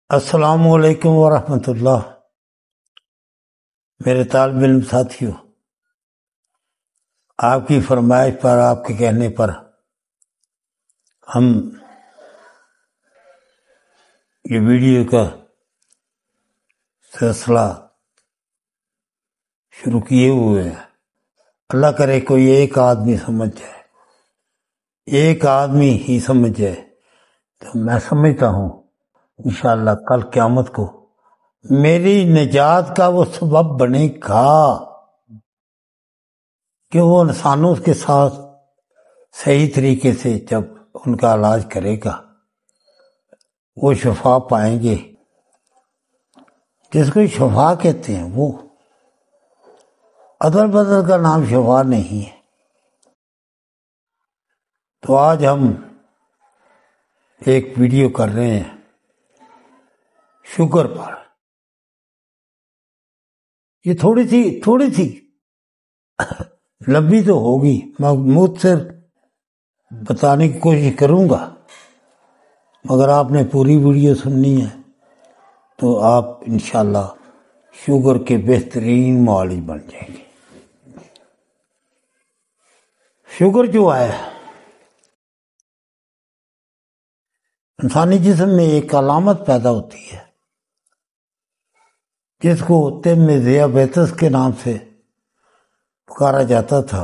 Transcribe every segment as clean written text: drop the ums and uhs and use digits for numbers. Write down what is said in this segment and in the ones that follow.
السلام علیکم ورحمۃ اللہ۔ میرے طالب علم ساتھیوں، آپ کی فرمائش پر، آپ کے کہنے پر ہم یہ ویڈیو کا سلسلہ شروع کیے ہوئے ہیں۔ اللہ کرے کوئی ایک آدمی سمجھ جائے، ایک آدمی ہی سمجھ جائے تو میں سمجھتا ہوں انشاءاللہ کل قیامت کو میری نجات کا وہ سبب بنے گا کہ وہ انسانوں کے ساتھ صحیح طریقے سے جب ان کا علاج کرے گا وہ شفا پائیں گے۔ جس کو شفا کہتے ہیں وہ ادل بدل کا نام شفا نہیں ہے۔ تو آج ہم ایک ویڈیو کر رہے ہیں شوگر پر۔ یہ تھوڑی سی لمبی تو ہوگی، میں مجھ سے بتانے کی کوشش کروں گا، مگر آپ نے پوری ویڈیو سننی ہے تو آپ انشاءاللہ شوگر کے بہترین معالج بن جائیں گے۔ شوگر جو ہے انسانی جسم میں ایک علامت پیدا ہوتی ہے جس کو تم ذیابیطس کے نام سے پکارا جاتا تھا۔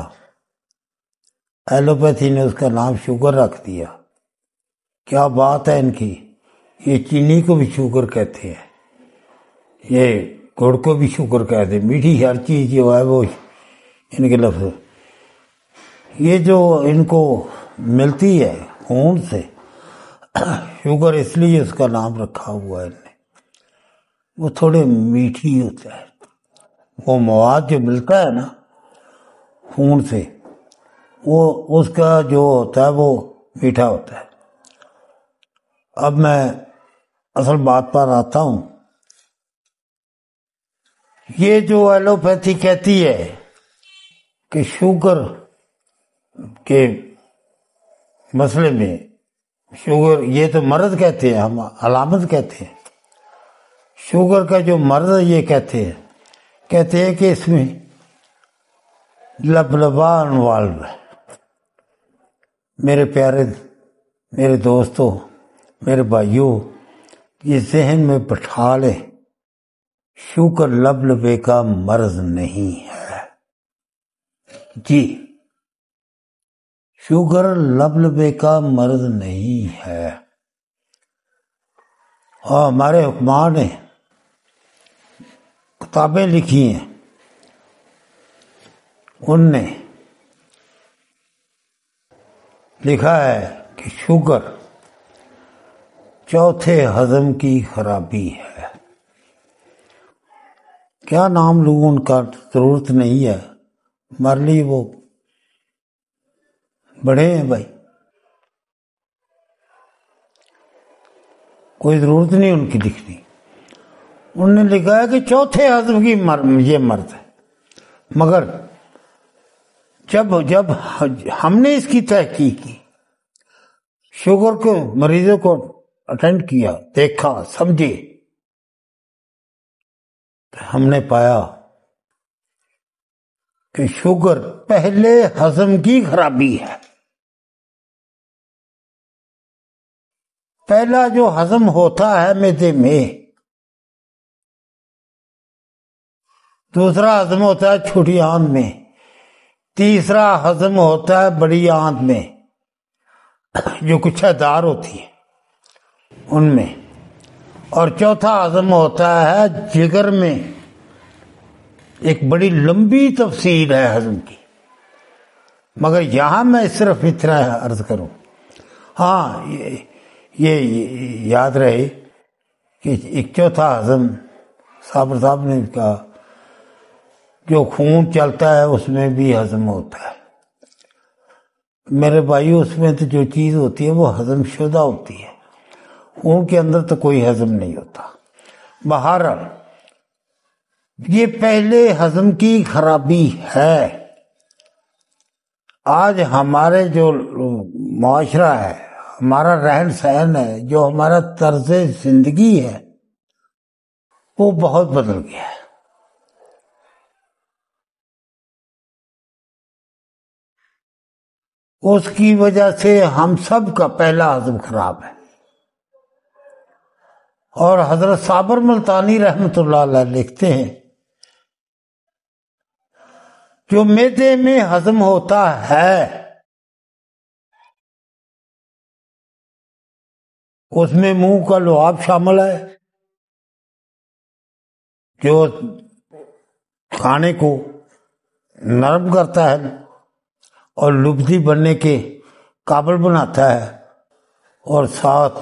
ایلوپیتھی نے اس کا نام شوگر رکھ دیا۔ کیا بات ہے ان کی، یہ چینی کو بھی شوگر کہتے ہیں، یہ گڑ کو بھی شوگر کہتے ہیں، میٹھی ہر چیز جو ہے وہ ان کے لفظ۔ یہ جو ان کو ملتی ہے خون سے شوگر، اس لیے اس کا نام رکھا ہوا ہے ان نے۔ وہ تھوڑے میٹھی ہوتا ہے، وہ مواد جو ملتا ہے نا خون سے، وہ اس کا جو ہوتا ہے وہ میٹھا ہوتا ہے۔ اب میں اصل بات پر آتا ہوں۔ یہ جو ایلوپیتھی کہتی ہے کہ شوگر کے مسئلے میں، شوگر یہ تو مرض کہتے ہیں، ہم علامت کہتے ہیں۔ شوگر کا جو مرض یہ کہتے ہیں کہ اس میں لبلبا انوالو ہے۔ میرے پیارے، میرے دوستوں، میرے بھائیوں، یہ ذہن میں بٹھا لیں، شوگر لبلبے کا مرض نہیں ہے جی، شوگر لبلبے کا مرض نہیں ہے۔ اور ہمارے حکماء نے کتابیں لکھی ہیں، ان نے لکھا ہے کہ شوگر چوتھے ہضم کی خرابی ہے۔ کیا نام لوں ان کا، ضرورت نہیں ہے، ہمارے لیے وہ بڑے ہیں بھائی، کوئی ضرورت نہیں ان کی لکھنی۔ انہوں نے لکھا ہے کہ چوتھے ہضم کی یہ مرض ہے، مگر جب ہم نے اس کی تحقیق کی، شوگر کے مریضوں کو اٹینڈ کیا، دیکھا، سمجھے، تو ہم نے پایا کہ شوگر پہلے ہضم کی خرابی ہے۔ پہلا جو ہضم ہوتا ہے معدے میں، دوسرا ہضم ہوتا ہے چھوٹی آنت میں، تیسرا ہضم ہوتا ہے بڑی آنت میں جو گچھا دار ہوتی ہے ان میں، اور چوتھا ہضم ہوتا ہے جگر میں۔ ایک بڑی لمبی تفصیل ہے ہضم کی، مگر یہاں میں صرف اتنا عرض کروں۔ ہاں، یہ یاد رہے کہ ایک چوتھا ہضم صابر صاحب نے کہا جو خون چلتا ہے اس میں بھی ہضم ہوتا ہے۔ میرے بھائی، اس میں تو جو چیز ہوتی ہے وہ ہضم شدہ ہوتی ہے، خون کے اندر تو کوئی ہضم نہیں ہوتا۔ بہرحال یہ پہلے ہضم کی خرابی ہے۔ آج ہمارے جو معاشرہ ہے، ہمارا رہن سہن ہے، جو ہمارا طرز زندگی ہے، وہ بہت بدل گیا ہے۔ اس کی وجہ سے ہم سب کا پہلا ہضم خراب ہے۔ اور حضرت صابر ملتانی رحمۃ اللہ علیہ لکھتے ہیں جو معدے میں ہضم ہوتا ہے اس میں منہ کا لعاب شامل ہے جو کھانے کو نرم کرتا ہے اور لبدی بننے کے قابل بناتا ہے، اور ساتھ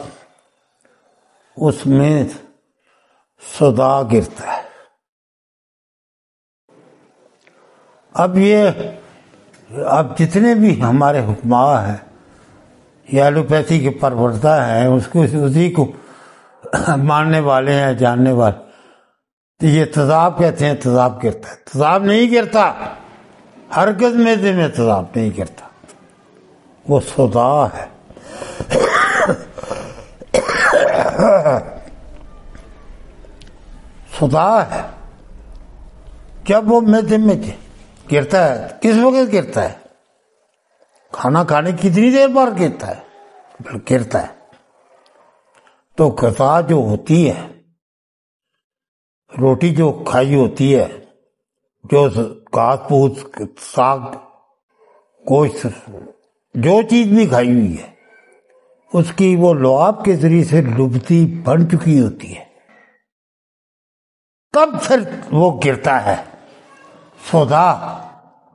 اس میں صدا گرتا ہے۔ اب جتنے بھی ہمارے حکماء ہیں یا ایلوپیتھی کے پروردہ ہیں اسی کو ماننے والے ہیں، جاننے والے، تو یہ تیزاب کہتے ہیں تیزاب گرتا ہے۔ تیزاب نہیں گرتا، ہرگز معدے میں تیزاب نہیں گرتا، وہ صدا ہے۔ صدا ہے۔ جب وہ معدے میں گرتا ہے، کس وقت گرتا ہے؟ کھانا کھانے کتنی دیر بعد گرتا ہے؟ گرتا ہے۔ تو غذا جو ہوتی ہے، روٹی جو کھائی ہوتی ہے، جو گھاس پھوس ساگ گوشت جو چیز بھی کھائی ہوئی ہے اس کی وہ لعاب کے ذریعے سے لبدی بن چکی ہوتی ہے، تب پھر وہ گرتا ہے۔ صدا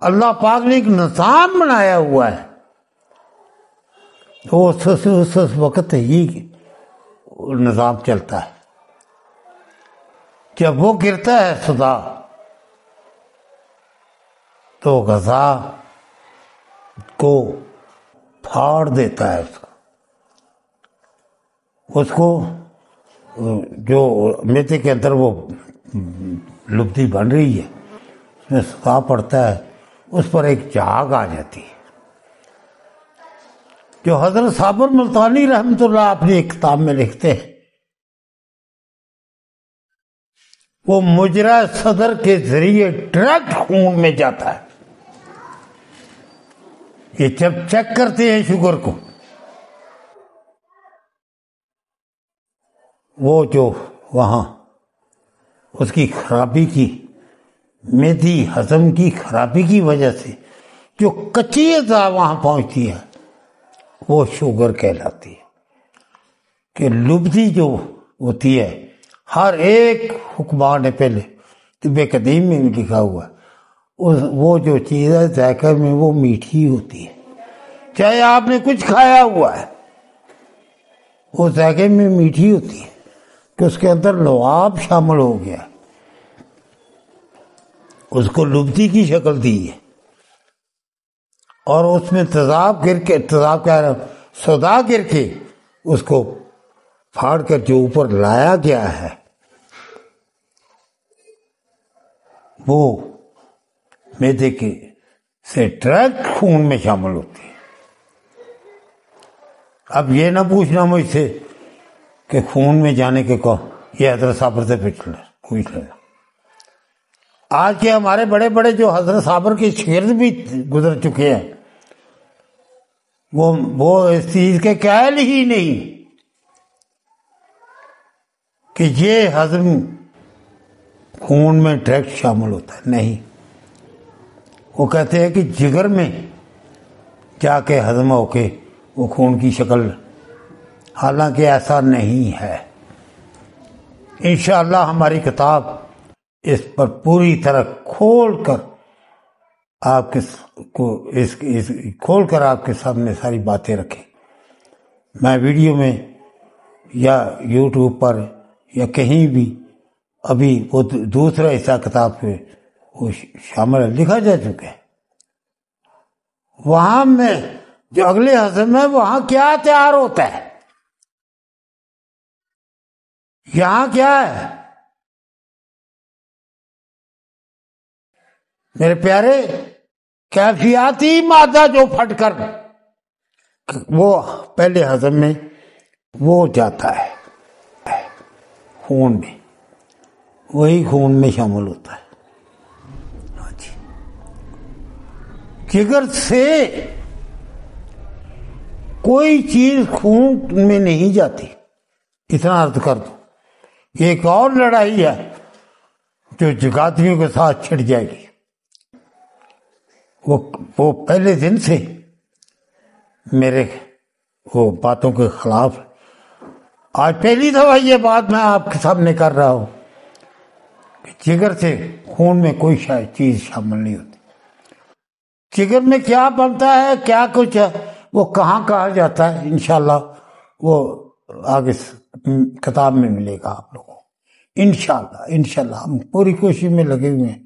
اللہ پاک نے ایک نظام بنایا ہوا ہے، تو اس وقت ہی نظام چلتا ہے۔ جب وہ گرتا ہے صدا تو غذا کو پھاڑ دیتا ہے، اس کو جو معدے کے اندر وہ لبدی بن رہی ہے اس میں صدا پڑتا ہے، اس پر ایک جاگ آ جاتی ہے۔ جو حضرت صابر ملتانی رحمۃ اللہ اپنی ایک کتاب میں لکھتے ہیں، وہ مجرا صدر کے ذریعے ڈائریکٹ خون میں جاتا ہے۔ یہ جب چیک کرتے ہیں شوگر کو، وہ جو وہاں اس کی خرابی کی معدی ہضم کی خرابی کی وجہ سے جو کچی اعضاء وہاں پہنچتی ہے وہ شوگر کہلاتی ہے۔ کہ لبدی جو ہوتی ہے، ہر ایک حکماں نے پہلے طب قدیم میں بھی لکھا ہوا ہے، وہ جو چیز ہے ذائقہ میں وہ میٹھی ہوتی ہے، چاہے آپ نے کچھ کھایا ہوا ہے وہ ذائقے میں میٹھی ہوتی ہے کہ اس کے اندر لعاب شامل ہو گیا، اس کو لبدی کی شکل دی ہے، اور اس میں تیزاب صدا گر کے اس کو پھاڑ کر جو اوپر لایا گیا ہے وہ معدے کے سے ڈائریکٹ خون میں شامل ہوتی ہے۔ اب یہ نہ پوچھنا مجھ سے کہ خون میں جانے کے کو یہ حضرت صابر سے پوچھ لینا۔ آج کے ہمارے بڑے بڑے جو حضرت صابر کے شاگرد بھی گزر چکے ہیں وہ اس چیز کے قائل ہی نہیں کہ یہ ہضم خون میں ڈائریکٹ شامل ہوتا ہے، نہیں، وہ کہتے ہیں کہ جگر میں جا کے ہضم ہو کے وہ خون کی شکل، حالانکہ ایسا نہیں ہے۔ انشاءاللہ ہماری کتاب اس پر پوری طرح کھول کر آپ کے سامنے ساری باتیں رکھیں۔ میں ویڈیو میں یا یوٹیوب پر یا کہیں بھی ابھی وہ دوسرا حصہ کتاب پہ وہ شامل ہے، لکھا جا چکا ہے۔ وہاں میں جو اگلے ہضم ہے وہاں کیا تیار ہوتا ہے، یہاں کیا ہے میرے پیارے؟ کیفیاتی مادہ جو پھٹ کر وہ پہلے ہضم میں وہ جاتا ہے خون میں، وہی خون میں شامل ہوتا ہے. ہاں جی. جگر سے کوئی چیز خون میں نہیں جاتی، اتنا عرض کر دو. یہ ایک اور لڑائی ہے جو جگاتیوں کے ساتھ چھڑ جائے گی. وہ پہلے دن سے میرے وہ باتوں کے خلاف. آج پہلی دفعہ یہ بات میں آپ کے سامنے کر رہا ہوں کہ جگر سے خون میں کوئی چیز شامل نہیں ہوتی. جگر میں کیا بنتا ہے، کیا کچھ ہے، وہ کہاں کہا جاتا ہے، انشاءاللہ وہ آگے کتاب میں ملے گا آپ لوگوں کو. انشاءاللہ ہم پوری کوشش میں لگے ہوئے ہیں.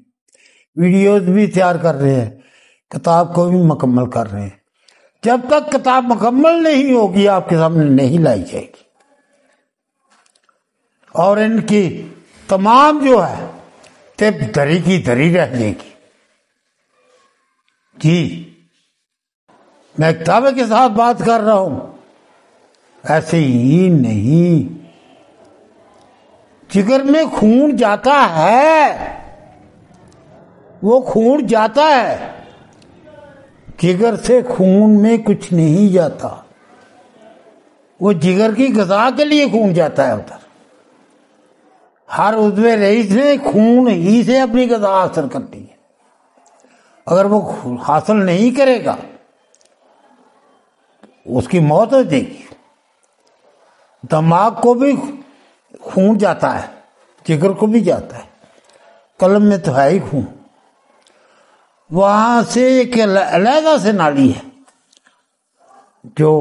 ویڈیوز بھی تیار کر رہے ہیں، کتاب کو بھی مکمل کر رہے ہیں. جب تک کتاب مکمل نہیں ہوگی آپ کے سامنے نہیں لائی جائے گی. اور ان کی تمام جو ہے تب دری کی دری رہ جائے گی. جی میں کتابے کے ساتھ بات کر رہا ہوں، ایسے ہی نہیں. جگر میں خون جاتا ہے، وہ خون جاتا ہے. جگر سے خون میں کچھ نہیں جاتا، وہ جگر کی غذا کے لیے خون جاتا ہے ادھر. ہر عضو رئیس نے خون ہی سے اپنی غذا حاصل کرنی ہے. اگر وہ حاصل نہیں کرے گا اس کی موت ہو جائے گی. دماغ کو بھی خون جاتا ہے، جگر کو بھی جاتا ہے، قلب میں تو ہے ہی خون. وہاں سے ایک علیحدہ سے نالی ہے جو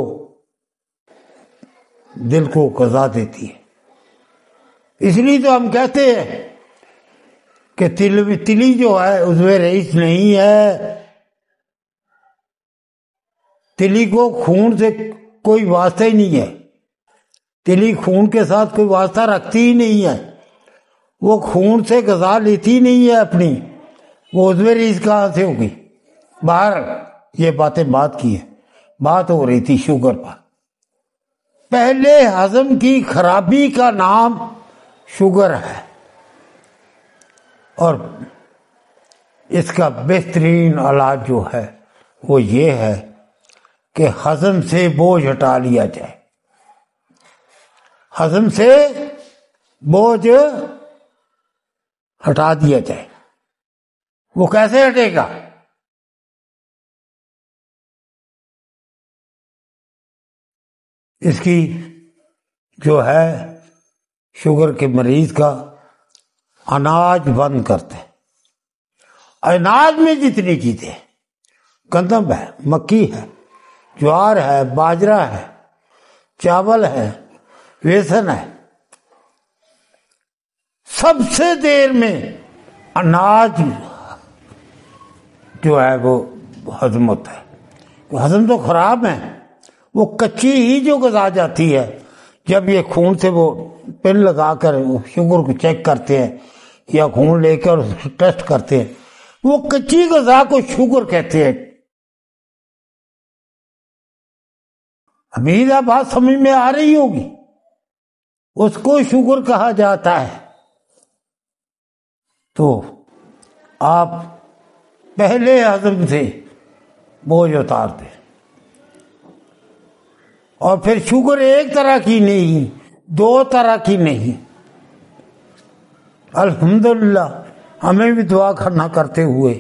دل کو غذا دیتی ہے. اس لیے تو ہم کہتے ہیں کہ تلی جو ہے عضو رئیس نہیں ہے. تلی کو خون سے کوئی واسطہ ہی نہیں ہے. تلی خون کے ساتھ کوئی واسطہ رکھتی ہی نہیں ہے. وہ خون سے غذا لیتی نہیں ہے اپنی. وہ عضو رئیس کہاں سے ہوگی؟ باہر یہ بات کی ہے. بات ہو رہی تھی شوگر پر. پہلے ہضم کی خرابی کا نام شوگر ہے، اور اس کا بہترین علاج جو ہے وہ یہ ہے کہ ہضم سے بوجھ ہٹا لیا جائے. ہضم سے بوجھ ہٹا دیا جائے. وہ کیسے ہٹے گا؟ اس کی جو ہے شوگر کے مریض کا اناج بند کرتے ہیں. اناج میں جتنی چیزیں، گندم ہے، مکی ہے، جوار ہے، باجرہ ہے، چاول ہے، بیسن ہے، سب سے دیر میں اناج جو ہے وہ ہضم ہوتا ہے. ہضم تو خراب ہے. وہ کچی ہی جو غذا جاتی ہے، جب یہ خون سے وہ پن لگا کر شوگر کو چیک کرتے ہیں یا خون لے کر ٹیسٹ کرتے ہیں، وہ کچی غذا کو شوگر کہتے ہیں. امید ہے بات سمجھ میں آ رہی ہوگی. اس کو شوگر کہا جاتا ہے. تو آپ پہلے ہضم سے بوجھ اتار دیں. اور پھر شوگر ایک طرح کی نہیں، دو طرح کی نہیں. الحمدللہ ہمیں بھی دعا کرنا کرتے ہوئے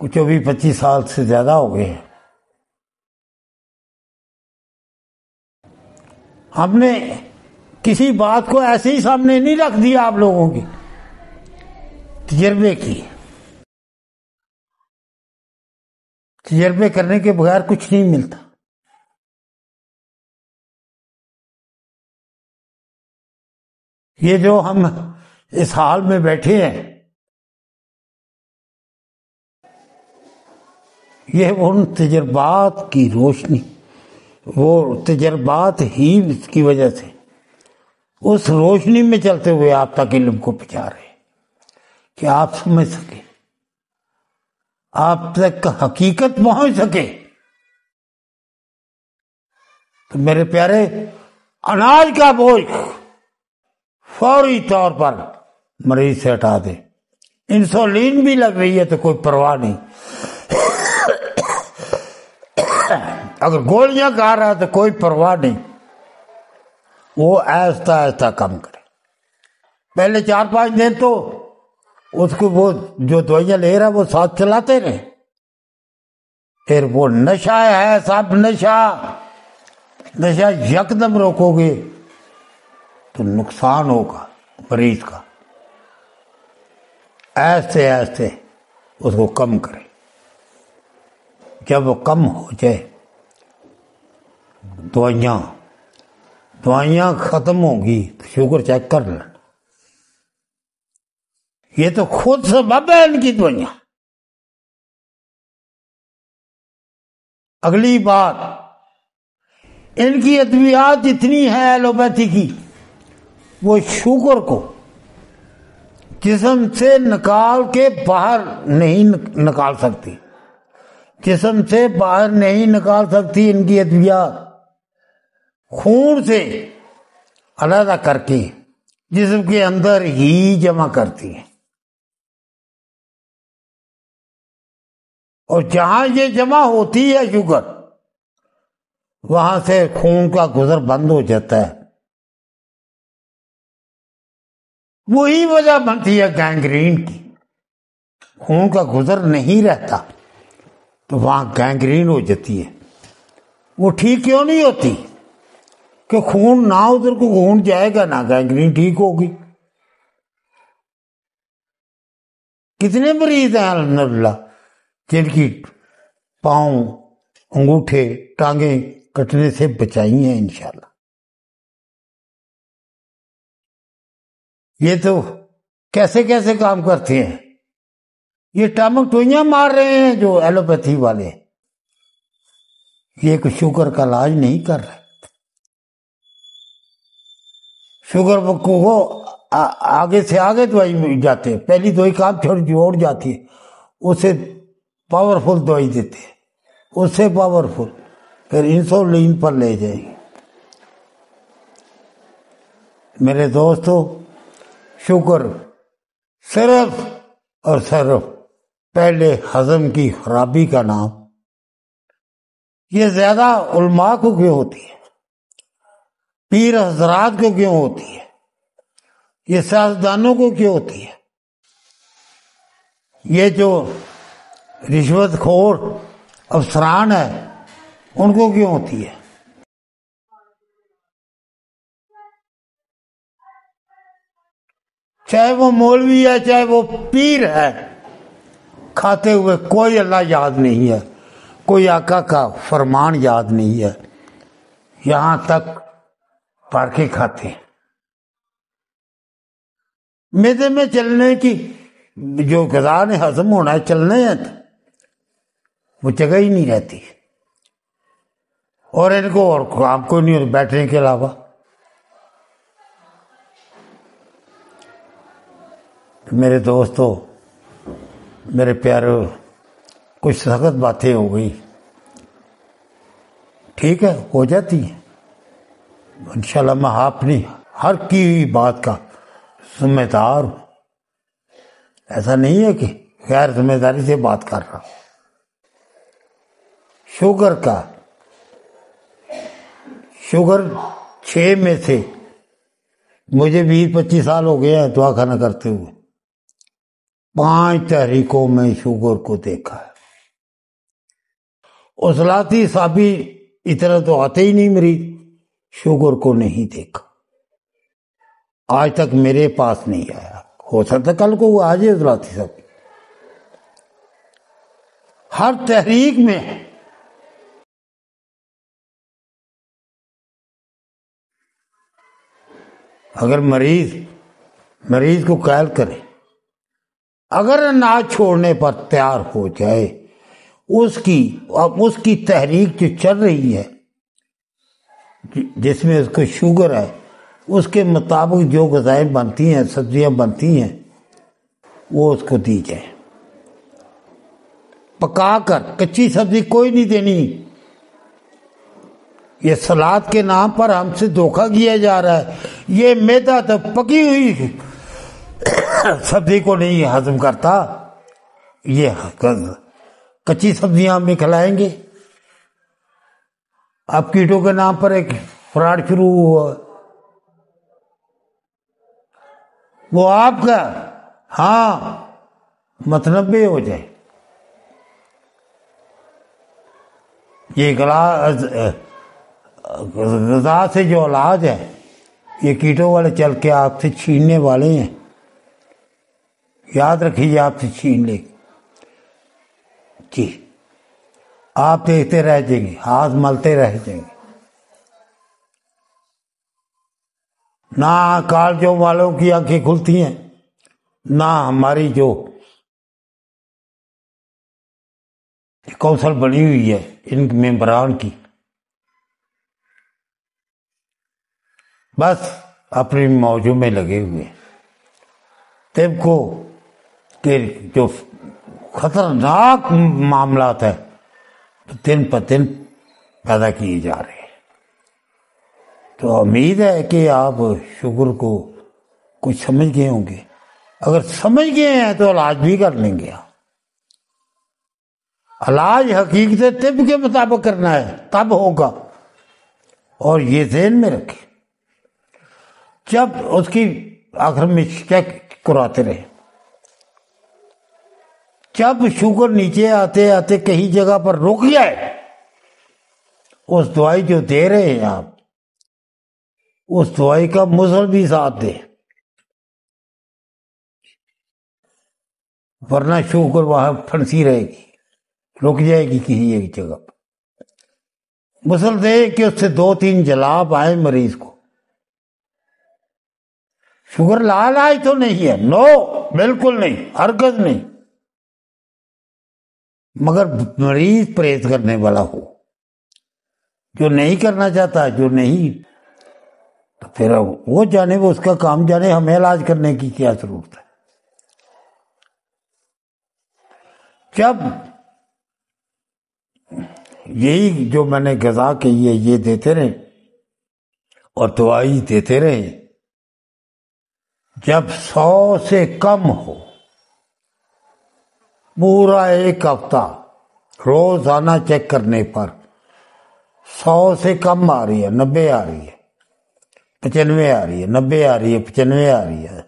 کچھ 24-25 سال سے زیادہ ہو گئے ہیں. ہم نے کسی بات کو ایسے ہی سامنے نہیں رکھ دیا آپ لوگوں کی، تجربے کی. تجربے کرنے کے بغیر کچھ نہیں ملتا. یہ جو ہم اس حال میں بیٹھے ہیں، یہ ان تجربات کی روشنی، وہ تجربات ہی کی وجہ سے اس روشنی میں چلتے ہوئے آپ تک علم کو پہنچا رہے ہیں کہ آپ سمجھ سکیں، آپ تک حقیقت پہنچ سکے. تو میرے پیارے، اناج کا بوجھ فوری طور پر مریض سے ہٹا دے. انسولین بھی لگ رہی ہے تو کوئی پرواہ نہیں، اگر گولیاں کھا رہا ہے تو کوئی پرواہ نہیں، وہ آہستہ آہستہ کم کرے. پہلے 4-5 دن تو اس کو وہ جو دوائیاں لے رہا ہے وہ ساتھ چلاتے رہے. پھر وہ نشہ ہے سب، نشہ یکدم روکو گے تو نقصان ہوگا مریض کا. ایسے ایسے اس کو کم کرے. جب وہ کم ہو جائے، دوائیاں ختم ہوں گی تو شوگر چیک کر لینا. یہ تو خود سبب ہے ان کی دوائیاں. اگلی بات، ان کی ادویات اتنی ہے ایلوپیتھی کی، وہ شوگر کو جسم سے نکال کے باہر نہیں نکال سکتی، جسم سے باہر نہیں نکال سکتی. ان کی ادویات خون سے علیحدہ کر کے جسم کے اندر ہی جمع کرتی ہیں، اور جہاں یہ جمع ہوتی ہے شوگر، وہاں سے خون کا گزر بند ہو جاتا ہے. وہی وجہ بنتی ہے گینگرین کی. خون کا گزر نہیں رہتا تو وہاں گینگرین ہو جاتی ہے. وہ ٹھیک کیوں نہیں ہوتی؟ کہ خون نہ ادھر کو خون جائے گا، نہ گینگرین ٹھیک ہوگی. کتنے مریض ہیں الحمدللہ جن کی پاؤں، انگوٹھے، ٹانگیں کٹنے سے بچائی ہیں انشاءاللہ. یہ تو کیسے کیسے کام کرتے ہیں. یہ ٹامک ٹوئیاں مار رہے ہیں جو ایلوپیتھی والے، یہ کوئی شوگر کا علاج نہیں کر رہے. شوگر کو آگے سے آگے دوائی جاتے ہیں، پہلی دوائی کام چھوڑ جاتی ہے، اسے پاورفل دوائی دیتے ہیں، اس سے پاورفل، پھر انسولین پر لے جائے گی. میرے دوستو، شوگر صرف اور صرف پہلے ہضم کی خرابی کا نام. یہ زیادہ علماء کو کیوں ہوتی ہے؟ پیر حضرات کو کیوں ہوتی ہے؟ یہ سیاستدانوں کو کیوں ہوتی ہے؟ یہ جو رشوت خور افسران ہیں ان کو کیوں ہوتی ہے؟ چاہے وہ مولوی ہے چاہے وہ پیر ہے، کھاتے ہوئے کوئی اللہ یاد نہیں ہے، کوئی آقا کا فرمان یاد نہیں ہے، یہاں تک پڑھ کے کھاتے ہیں. معدے میں چلنے کی جو غذا نے ہضم ہونا ہے، چلنے ہیں، وہ جگہ ہی نہیں رہتی، اور ان کو اور کام کوئی نہیں ہوتا بیٹھنے کے علاوہ. میرے دوستو، میرے پیارو، کچھ سخت باتیں ہو گئی، ٹھیک ہے، ہو جاتی ہیں. انشاءاللہ میں اپنی ہر کی بات کا ذمہ دار ہوں. ایسا نہیں ہے کہ غیر ذمہ داری سے بات کر رہا ہوں. شوگر 6 میں سے مجھے 20-25 سال ہو گئے ہیں دعا خانہ کرتے ہوئے، 5 تحریکوں میں شوگر کو دیکھا ہے. عضلاتی صابی اتنا تو آتے ہی نہیں مریض، شوگر کو نہیں دیکھا. آج تک میرے پاس نہیں آیا، ہو سکتا کل کو وہ آ جائے عضلاتی صابی. ہر تحریک میں اگر مریض کو قائل کرے، اگر نہ چھوڑنے پر تیار ہو جائے، اس کی تحریک جو چل رہی ہے جس میں اس کو شوگر ہے، اس کے مطابق جو غذائیں بنتی ہیں، سبزیاں بنتی ہیں، وہ اس کو دی جائے. پکا کر کچی سبزی کوئی نہیں دینی. یہ سلاد کے نام پر ہم سے دھوکہ کیا جا رہا ہے یہ میدا تو پکی ہوئی سبزی کو نہیں ہضم کرتا، یہ کچی سبزیاں ہمیں کھلائیں گے۔ اب کیٹوں کے نام پر ایک فراڈ شروع ہوا، وہ آپ کا ہاں مطلب بھی ہو جائے۔ یہ غذا سے جو علاج ہے، یہ کیٹوں والے چل کے آپ سے چھیننے والے ہیں، یاد رکھیے، آپ سے چھین لے جی، آپ دیکھتے رہ جائیں گے، ہاتھ ملتے رہ جائیں گے۔ نہ کالجوں والوں کی آنکھیں کھلتی ہیں، نہ ہماری جو کونسل بنی ہوئی ہے ان ممبران کی، بس اپنی موجوں میں لگے ہوئے۔ طب کو کہ جو خطرناک معاملات ہیں دن پر دن پیدا کیے جا رہے ہیں۔ تو امید ہے کہ آپ شوگر کو کچھ سمجھ گئے ہوں گے، اگر سمجھ گئے ہیں تو علاج بھی کر لیں گے۔ علاج حقیقت طب کے مطابق کرنا ہے، تب ہوگا۔ اور یہ ذہن میں رکھیں، جب اس کی آخر میں چیک کراتے رہے، جب شوگر نیچے آتے آتے کہیں جگہ پر رک جائے، اس دوائی جو دے رہے ہیں آپ، اس دوائی کا مزل بھی ساتھ دے، ورنہ شوگر وہاں پھنسی رہے گی، رک جائے گی کسی ایک جگہ پر۔ مزل دے کہ اس سے 2-3 جلاب آئے مریض کو۔ شوگر علاج تو نہیں ہے، نو، بالکل نہیں، ہرگز نہیں، مگر مریض پرہیز کرنے والا ہو، جو نہیں کرنا چاہتا، جو نہیں، تو پھر وہ جانے، وہ اس کا کام جانے، ہمیں علاج کرنے کی کیا ضرورت ہے۔ جب یہی جو میں نے غذا کہی ہے یہ دیتے رہے اور دوائی دیتے رہے، جب 100 سے کم ہو، پورا 1 ہفتہ روزانہ چیک کرنے پر 100 سے کم آ رہی ہے، 90 آ رہی ہے، 95 آ رہی ہے، 90 آ رہی ہے، 95 آ رہی ہے،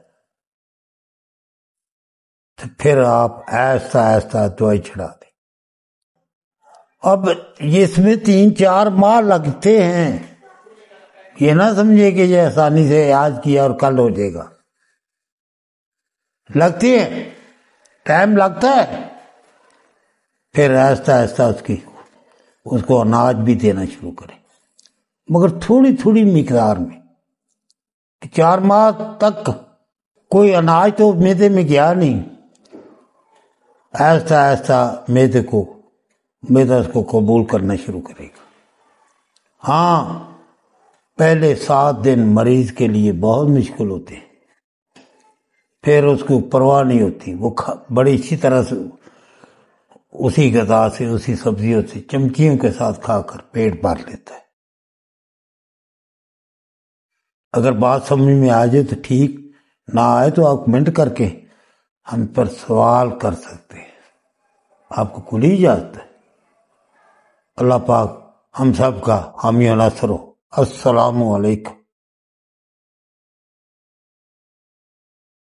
تو پھر آپ ایسا ایسا دوائی چھڑا دیں۔ اب اس میں 3-4 ماہ لگتے ہیں، یہ نہ سمجھے کہ یہ آسانی سے آج کیا اور کل ہو جائے گا، لگتی ہے، ٹائم لگتا ہے۔ پھر آہستہ آہستہ اس کو اناج بھی دینا شروع کریں، مگر تھوڑی تھوڑی مقدار میں، کہ 4 ماہ تک کوئی اناج تو میدے میں گیا نہیں، آہستہ آہستہ میدا اس کو قبول کرنا شروع کرے گا۔ ہاں، پہلے 7 دن مریض کے لیے بہت مشکل ہوتے ہیں، پھر اس کو پرواہ نہیں ہوتی، وہ بڑی اچھی طرح سے اسی غذا سے، اسی سبزیوں سے چمچیوں کے ساتھ کھا کر پیٹ بھر لیتا ہے۔ اگر بات سمجھ میں آ جائے تو ٹھیک، نہ آئے تو آپ کمنٹ کر کے ہم پر سوال کر سکتے ہیں، آپ کو کھلی اجازت ہے۔ اللہ پاک ہم سب کا حامی و ناصر ہو۔ السلام علیکم۔